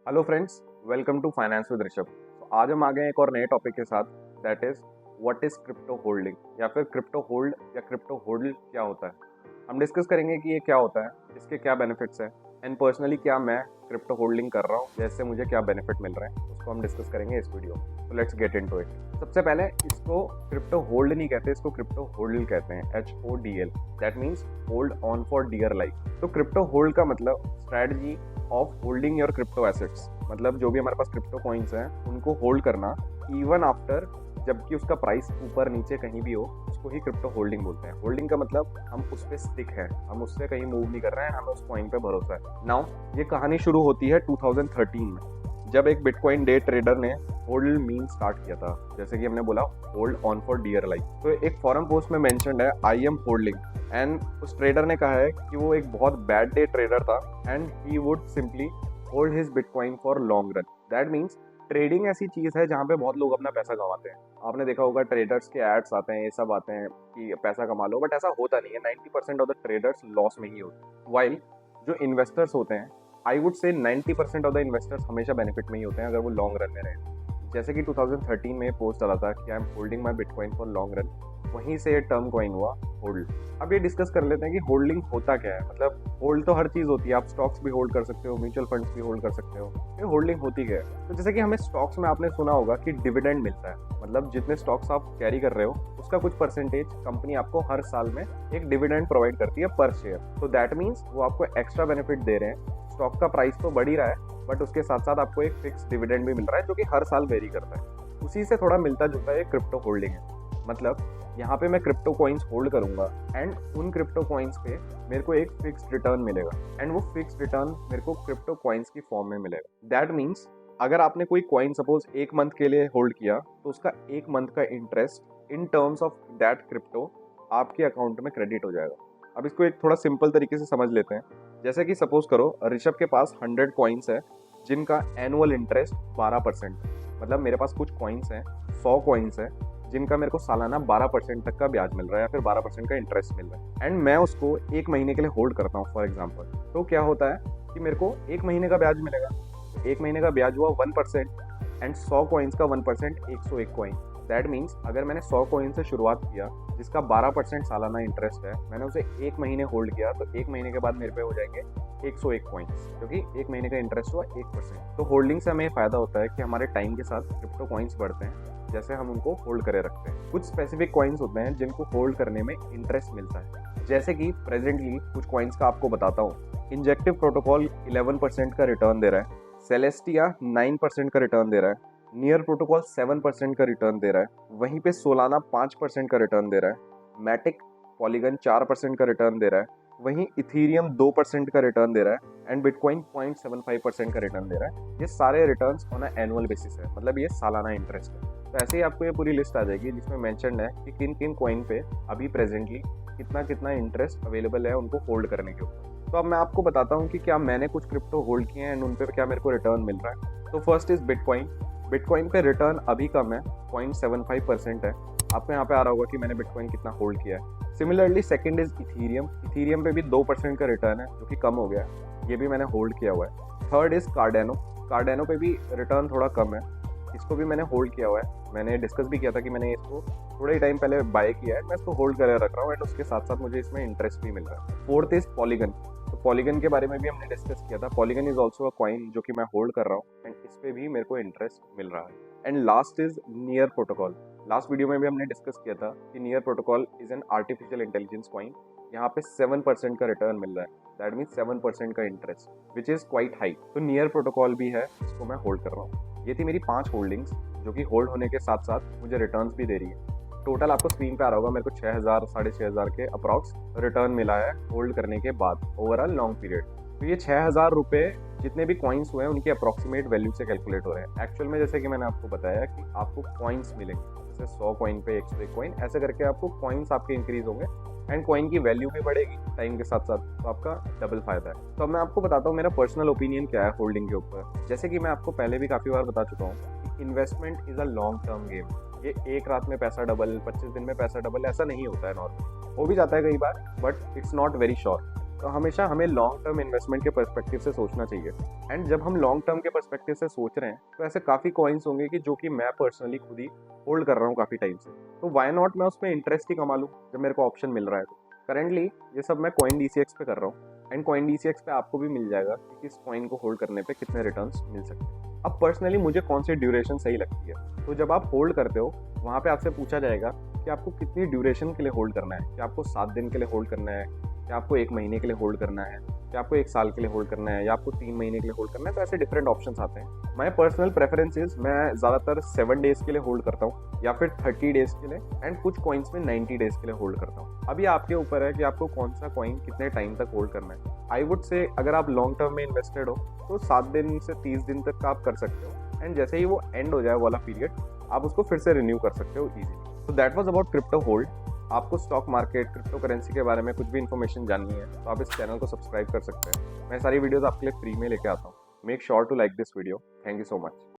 Hello friends, welcome to finance with Rishabh. तो आज हम आ गए हैं एक और नए टॉपिक के साथ, that is what is crypto holding या फिर क्रिप्टो होल्ड या क्रिप्टो होल्ड क्या होता है। हम डिस्कस करेंगे कि ये क्या होता है, इसके क्या बेनिफिट्स हैं एंड पर्सनली क्या मैं क्रिप्टो होल्डिंग कर रहा हूँ, जैसे मुझे क्या बेनिफिट मिल रहे हैं, उसको हम डिस्कस करेंगे इस वीडियो में। तो लेट्स गेट इनटू इट। सबसे पहले इसको क्रिप्टो होल्ड नहीं कहते, इसको क्रिप्टो होल्ड कहते हैं, HODL। That means hold on for dear life. तो क्रिप्टो होल्ड का मतलब strategy of holding your crypto assets, मतलब जो भी हमारे पास क्रिप्टो कॉइन्स हैं उनको होल्ड करना इवन आफ्टर, जबकि उसका प्राइस ऊपर नीचे कहीं भी हो, उसको ही क्रिप्टो होल्डिंग बोलते हैं। होल्डिंग का मतलब हम उस पर स्टिक है, हम उससे कहीं मूव नहीं कर रहे हैं, हमें उस कॉइन पे भरोसा है। नाउ ये कहानी शुरू होती है 2013 में, जब एक बिटकॉइन डे ट्रेडर ने होल्ड मीम स्टार्ट किया था। जैसे कि हमने बोला hold on for dear life, तो एक फॉरम पोस्ट में मेंशन्ड है आई एम होल्डिंग, एंड उस ट्रेडर ने कहा है कि वो एक बहुत बैड डे ट्रेडर था and he would simply hold his bitcoin for long run. That means trading ऐसी चीज है जहाँ पे बहुत लोग अपना पैसा कमाते हैं। आपने देखा होगा ट्रेडर्स के एड्स आते हैं, ये सब आते हैं कि पैसा कमा लो, बट ऐसा होता नहीं है। 90% ऑफ द ट्रेडर्स लॉस में ही होते, वाइल जो इन्वेस्टर्स होते हैं, I would say 90% of the investors हमेशा बेनिफिट में ही होते हैं अगर वो लॉन्ग रन में रहे। जैसे कि 2013 में पोस्ट डाला था कि आई am holding my bitcoin for long run, वहीं से ये टर्म कॉइन हुआ होल्ड। अब ये डिस्कस कर लेते हैं कि होल्डिंग होता क्या है। मतलब होल्ड तो हर चीज होती है, आप स्टॉक्स भी होल्ड कर सकते हो, म्यूचुअल फंड्स भी होल्ड कर सकते हो। ये होल्डिंग होती क्या है? तो जैसे कि हमें स्टॉक्स में आपने सुना होगा कि डिविडेंड मिलता है, मतलब जितने स्टॉक्स आप कैरी कर रहे हो उसका कुछ परसेंटेज कंपनी आपको हर साल में एक डिविडेंड प्रोवाइड करती है पर शेयर। तो दैट मीन्स वो आपको एक्स्ट्रा बेनिफिट दे रहे हैं। स्टॉक का प्राइस तो बढ़ ही रहा है, बट उसके साथ साथ आपको एक फिक्स डिविडेंड भी मिल रहा है जो कि हर साल वेरी करता है। उसी से थोड़ा मिलता जुलता है क्रिप्टो होल्डिंग है। मतलब यहाँ पे मैं क्रिप्टो कॉइन्स होल्ड करूंगा एंड उन क्रिप्टो कॉइन्स पे मेरे को एक फिक्स रिटर्न मिलेगा, एंड वो फिक्स रिटर्न मेरे को क्रिप्टो कॉइन्स की फॉर्म में मिलेगा। दैट मीन्स अगर आपने कोई कॉइन सपोज एक मंथ के लिए होल्ड किया, तो उसका एक मंथ का interest in terms of that crypto आपके अकाउंट में क्रेडिट हो जाएगा। अब इसको एक थोड़ा सिंपल तरीके से समझ लेते हैं। जैसे कि सपोज करो ऋषभ के पास 100 कॉइन्स है जिनका एनुअल इंटरेस्ट 12%। मतलब मेरे पास कुछ कॉइन्स हैं, 100 कॉइन्स हैं जिनका मेरे को सालाना 12% तक का ब्याज मिल रहा है या फिर 12% का इंटरेस्ट मिल रहा है, एंड मैं उसको एक महीने के लिए होल्ड करता हूँ फॉर एग्जाम्पल। तो क्या होता है कि मेरे को एक महीने का ब्याज मिलेगा। एक महीने का ब्याज हुआ 1%, एंड 100 कॉइन्स का 1% 101 कॉइन। दैट मीन्स अगर मैंने 100 कॉइन से शुरुआत किया जिसका 12% सालाना इंटरेस्ट है, मैंने उसे एक महीने होल्ड किया, तो एक महीने के बाद मेरे पे हो जाएंगे 101 कॉइन्स, क्योंकि एक महीने का इंटरेस्ट हुआ 1%। तो होल्डिंग से हमें फायदा होता है कि हमारे टाइम के साथ क्रिप्टो कॉइन्स बढ़ते हैं जैसे हम उनको होल्ड करे रखते हैं। कुछ स्पेसिफिक कॉइन्स होते हैं जिनको होल्ड करने में इंटरेस्ट मिलता है, जैसे कि प्रेजेंटली कुछ कॉइन्स का आपको बताता हूँ। इंजेक्टिव प्रोटोकॉल 11% का रिटर्न दे रहा है, सेलेस्टिया 9% का रिटर्न दे रहा है, नियर प्रोटोकॉल 7% का रिटर्न दे रहा है, वहीं पे सोलाना 5% का रिटर्न दे रहा है, मैटिक पॉलीगन 4% का रिटर्न दे रहा है, वहीं इथीरियम 2% का रिटर्न दे रहा है, एंड बिटकॉइन 0.75% का रिटर्न दे रहा है। ये सारे returns on a annual basis है, मतलब ये सालाना इंटरेस्ट है। तो ऐसे ही आपको ये पूरी लिस्ट आ जाएगी जिसमें मेंशन है कि किन किन कॉइन पे अभी प्रेजेंटली कितना कितना इंटरेस्ट अवेलेबल है उनको होल्ड करने के ऊपर। तो अब मैं आपको बताता हूँ कि क्या मैंने कुछ क्रिप्टो होल्ड किए हैं एंड उन पे क्या मेरे को रिटर्न मिल रहा है। तो फर्स्ट इज बिटकॉइन। बिटकॉइन पे रिटर्न अभी कम है, 0.75% है। आपको यहाँ पे आ रहा होगा कि मैंने बिटकॉइन कितना होल्ड किया है। Similarly second is Ethereum. Ethereum पे भी 2% का रिटर्न है जो कि कम हो गया है, ये भी मैंने होल्ड किया हुआ है। Third is कार्डेनो। कार्डेनो पे भी रिटर्न थोड़ा कम है, इसको भी मैंने होल्ड किया हुआ है। मैंने डिस्कस भी किया था कि मैंने इसको थोड़े ही टाइम पहले बाय किया है, मैं इसको होल्ड कर रख रहा हूँ एंड उसके साथ साथ मुझे इसमें इंटरेस्ट भी मिल रहा है। Fourth is polygon. तो पॉलीगन के बारे में भी हमने डिस्कस किया था। Polygon is also a coin जो कि मैं होल्ड कर रहा हूँ एंड इस पे भी मेरे को इंटरेस्ट मिल रहा है। And last is near protocol. Last video में भी हमने डिस्कस किया था कि near protocol is an artificial intelligence coin. यहाँ पे 7% का रिटर्न मिल रहा है, दैट मीन्स 7% का interest, which is quite high. तो नियर प्रोटोकॉल भी है, इसको मैं होल्ड कर रहा हूँ। ये थी मेरी 5 होल्डिंग्स जो कि होल्ड होने के साथ साथ मुझे रिटर्न्स भी दे रही है। टोटल आपको स्क्रीन पे आ रहा होगा, मेरे को 6000 6,500 के अप्रॉक्स रिटर्न मिला है होल्ड करने के बाद ओवरऑल लॉन्ग पीरियड। तो ये 6000 रुपये जितने भी कॉइन्स हुए हैं उनके अप्रॉक्सीमेट वैल्यू से कैलकुलेट हो रहे हैं। एक्चुअल में जैसे कि मैंने आपको बताया कि आपको कॉइन्स मिलेंगे, जैसे 100 कॉइन पे 101 कॉइन, ऐसे करके आपको कॉइन्स आपके इंक्रीज होंगे एंड कॉइन की वैल्यू भी बढ़ेगी टाइम के साथ साथ, तो आपका डबल फायदा है। तो अब मैं आपको बताता हूँ मेरा पर्सनल ओपिनियन क्या है होल्डिंग के ऊपर। जैसे कि मैं आपको पहले भी काफ़ी बार बता चुका हूँ कि investment is a long term game. ये एक रात में पैसा डबल, 25 दिन में पैसा डबल ऐसा नहीं होता है। नॉर्मली हो भी जाता है कई बार, but it's not very sure. तो हमेशा हमें लॉन्ग टर्म इन्वेस्टमेंट के पर्सपेक्टिव से सोचना चाहिए। एंड जब हम लॉन्ग टर्म के पर्सपेक्टिव से सोच रहे हैं तो ऐसे काफ़ी कॉइन्स होंगे कि जो कि मैं पर्सनली खुद ही होल्ड कर रहा हूँ काफ़ी टाइम से, तो वाई नॉट मैं उसमें इंटरेस्ट ही कमा लूँ जब मेरे को ऑप्शन मिल रहा है। तो करेंटली ये सब मैं कॉइन DCX पे कर रहा हूँ, एंड कॉइन DCX पे आपको भी मिल जाएगा कि किस कॉइन को होल्ड करने पे कितने रिटर्न्स मिल सकते हैं। अब पर्सनली मुझे कौन सी ड्यूरेशन सही लगती है, तो जब आप होल्ड करते हो वहाँ पे आपसे पूछा जाएगा कि आपको कितनी ड्यूरेशन के लिए होल्ड करना है, कि आपको 7 दिन के लिए होल्ड करना है, कि आपको 1 महीने के लिए होल्ड करना है, कि आपको 1 साल के लिए होल्ड करना है, या आपको 3 महीने के लिए होल्ड करना है। तो ऐसे डिफरेंट ऑप्शंस आते हैं। माय पर्सनल प्रेफरेंसेस, मैं ज़्यादातर 7 डेज के लिए होल्ड करता हूँ या फिर 30 डेज के लिए, एंड कुछ कॉइन्स में 90 डेज के लिए होल्ड करता हूँ। अभी आपके ऊपर है कि आपको कौन सा कॉइन कितने टाइम तक होल्ड करना है। आई वुड से अगर आप लॉन्ग टर्म में इन्वेस्टेड हो तो 7 दिन से 30 दिन तक का आप कर सकते हो, एंड जैसे ही वो एंड हो जाए वाला पीरियड आप उसको फिर से रिन्यू कर सकते हो ईजिली। तो that was about crypto hold. आपको स्टॉक मार्केट, क्रिप्टो करेंसी के बारे में कुछ भी इन्फॉर्मेशन जाननी है तो आप इस चैनल को सब्सक्राइब कर सकते हैं। मैं सारी वीडियोस आपके लिए फ्री में लेके आता हूँ। Make sure to like this video. Thank you so much.